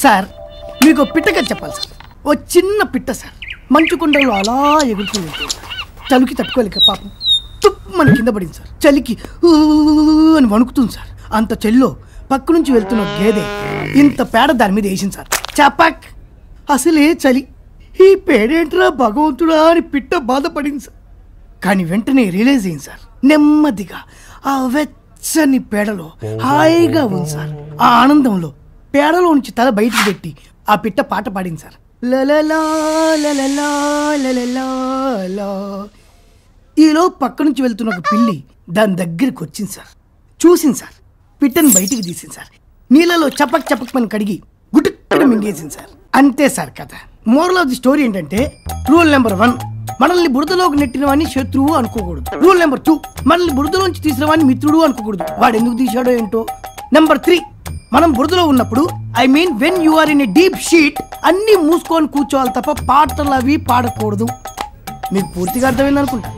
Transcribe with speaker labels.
Speaker 1: Sir మీకు పిట్ట కథ చెప్పాలి సార్. ఓ చిన్న పిట్ట సార్ మంచు కొండల్లో అలా ఎగురుతూ వెళ్తుంది సార్. చలికి తట్టుకోలేక పాపం తుప్పమని కింద పడింది సార్. చలికి అని వణుకుతుంది సార్. అంత చలిలో పక్క నుంచి వెళ్తున్న గేదె ఇంత పేడ దాని మీద వేసింది సార్. చపాక్. అసలే చలి, ఈ పేడేంట్రా భగవంతుడా అని పిట్ట బాధపడింది సార్. కానీ వెంటనే రియలైజ్ అయింది సార్. నెమ్మదిగా ఆ వెచ్చని పేడలో హాయిగా ఉంది సార్. ఆ ఆనందంలో పేడలో నుంచి తల బయటికి పెట్టి ఆ పిట్ట పాట పాడింది సార్. లలలా లలలా లలలా లా. ఈలో పక్క నుంచి వెళ్తున్న ఒక పిల్లి దాని దగ్గరికి వచ్చింది సార్. చూసింది సార్. పిట్టని బయటికి తీసింది సార్. నీళ్ళలో చపక్ చపక్ పని కడిగి గుట్టుక్కడ మింగేసింది సార్. అంతే సార్ కథ. మోరల్ ఆఫ్ ది స్టోరీ ఏంటంటే, రూల్ నెంబర్ 1, మనల్ని బురదలోకి నెట్టిన వాడిని శత్రువు అనుకోకూడదు. రూల్ నెంబర్ 2, మనల్ని బురదలోంచి తీసిన వాడిని మిత్రుడు అనుకోకూడదు. వాడు ఎందుకు తీశాడో ఏంటో. నెంబర్ 3, మనం బురదలో ఉన్నప్పుడు, I mean when you are in a deep shit, అన్ని మూసుకొని కూర్చోవాలి తప్ప పాటలు అవి పాడకూడదు. మీకు పూర్తిగా అర్థమైంది అనుకుంటా.